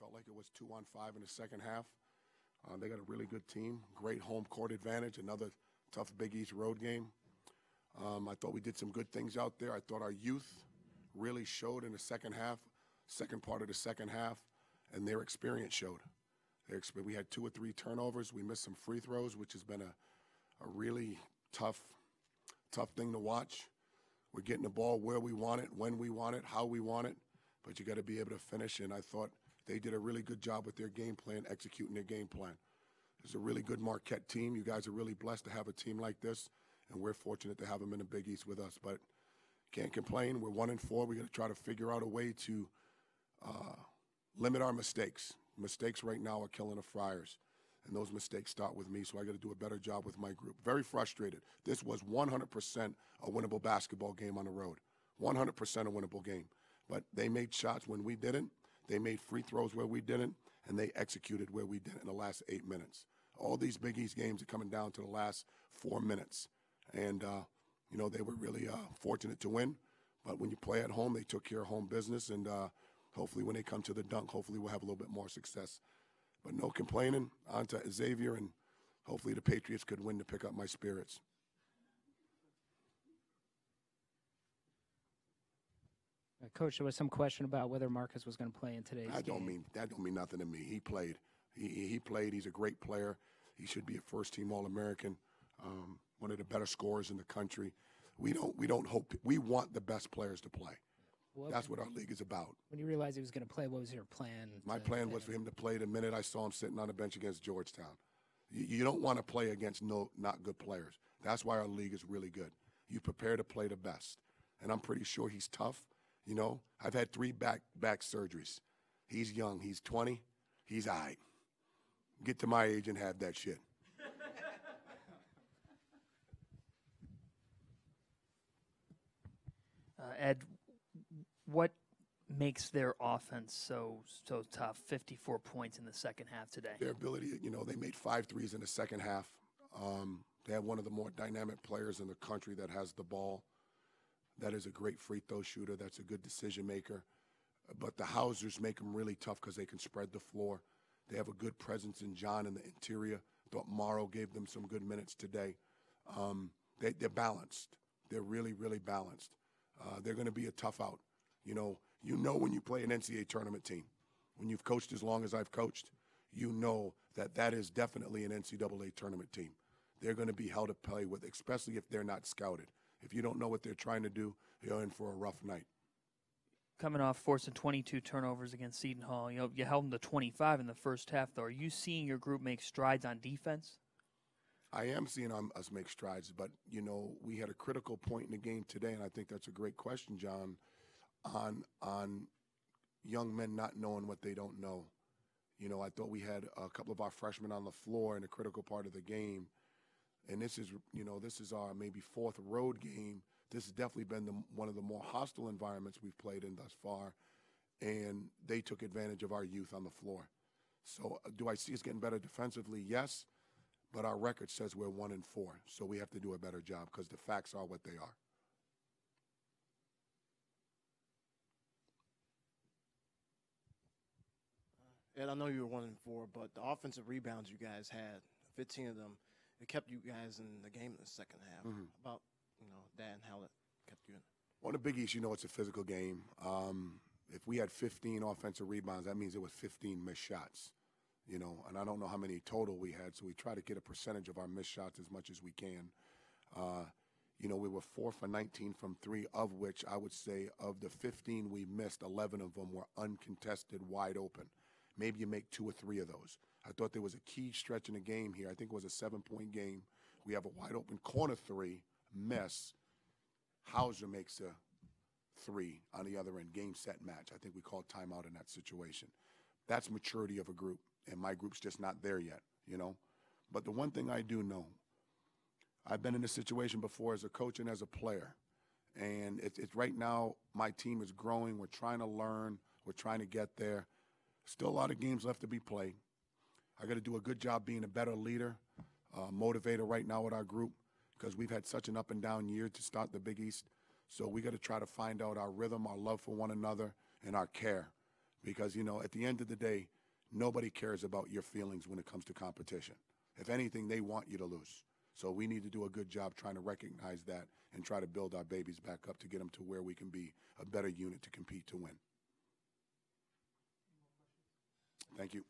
Felt like it was 2-on-5 in the second half. They got a really good team, great home court advantage, another tough Big East road game. I thought we did some good things out there. I thought our youth really showed in the second half, second part of the second half, and their experience showed. We had 2 or 3 turnovers. We missed some free throws, which has been a really tough thing to watch. We're getting the ball where we want it, when we want it, how we want it, but you got to be able to finish, and I thought they did a really good job with their game plan, executing their game plan. It's a really good Marquette team. You guys are really blessed to have a team like this, and we're fortunate to have them in the Big East with us. But can't complain. We're 1-4. We're going to try to figure out a way to limit our mistakes. Mistakes right now are killing the Friars, and those mistakes start with me, so I got to do a better job with my group. Very frustrated. This was 100% a winnable basketball game on the road, 100% a winnable game. But they made shots when we didn't. They made free throws where we didn't, and they executed where we didn't in the last 8 minutes. All these Big East games are coming down to the last 4 minutes. And, they were really fortunate to win. But when you play at home, they took care of home business. And hopefully when they come to the dunk, hopefully we'll have a little bit more success. But no complaining. On to Xavier, and hopefully the Patriots could win to pick up my spirits. Coach, there was some question about whether Marcus was going to play in today's game. That don't mean nothing to me. He played. He played. He's a great player. He should be a first-team All-American, one of the better scorers in the country. We don't hope. We want the best players to play. That's what our league is about. When you realized he was going to play, what was your plan? My plan was for him to play the minute I saw him sitting on the bench against Georgetown. You don't want to play against not good players. That's why our league is really good. You prepare to play the best. And I'm pretty sure he's tough. I've had 3 back surgeries. He's young. He's 20. He's all right. Get to my age and have that shit. Ed, what makes their offense so tough? 54 points in the second half today. Their ability, they made 5 threes in the second half. They have one of the more dynamic players in the country that has the ball. That is a great free throw shooter. That's a good decision maker. But the Hausers make them really tough because they can spread the floor. They have a good presence in John in the interior. Thought Morrow gave them some good minutes today. They're balanced. They're really, really balanced. They're going to be a tough out. When you play an NCAA tournament team, when you've coached as long as I've coached, you know that is definitely an NCAA tournament team. They're going to be held to play with, especially if they're not scouted. If you don't know what they're trying to do, you're in for a rough night. Coming off forcing 22 turnovers against Seton Hall, you held them to 25 in the first half, though. Are you seeing your group make strides on defense? I am seeing us make strides, but, we had a critical point in the game today, and I think that's a great question, John, on young men not knowing what they don't know. I thought we had a couple of our freshmen on the floor in a critical part of the game. And this is our maybe 4th road game. This has definitely been one of the more hostile environments we've played in thus far. And they took advantage of our youth on the floor. So do I see us getting better defensively? Yes. But our record says we're 1-4. So we have to do a better job because the facts are what they are. Ed, I know you were 1-4, but the offensive rebounds you guys had, 15 of them, it kept you guys in the game in the second half. Mm-hmm. About, that and how it kept you in. On the Big East, it's a physical game. If we had 15 offensive rebounds, that means it was 15 missed shots, and I don't know how many total we had, so we try to get a percentage of our missed shots as much as we can. We were 4 for 19 from 3, of which I would say of the 15 we missed, 11 of them were uncontested, wide open. Maybe you make 2 or 3 of those. I thought there was a key stretch in the game here. I think it was a 7-point game. We have a wide-open corner 3, miss. Hauser makes a 3 on the other end, game, set, match. I think we called timeout in that situation. That's maturity of a group, and my group's just not there yet, But the one thing I do know, I've been in this situation before as a coach and as a player, and it's right now my team is growing. We're trying to learn. We're trying to get there. Still a lot of games left to be played. I got to do a good job being a better leader, motivator right now with our group because we've had such an up and down year to start the Big East. So we got to try to find out our rhythm, our love for one another, and our care. Because, at the end of the day, nobody cares about your feelings when it comes to competition. If anything, they want you to lose. So we need to do a good job trying to recognize that and try to build our babies back up to get them to where we can be a better unit to compete to win. Thank you.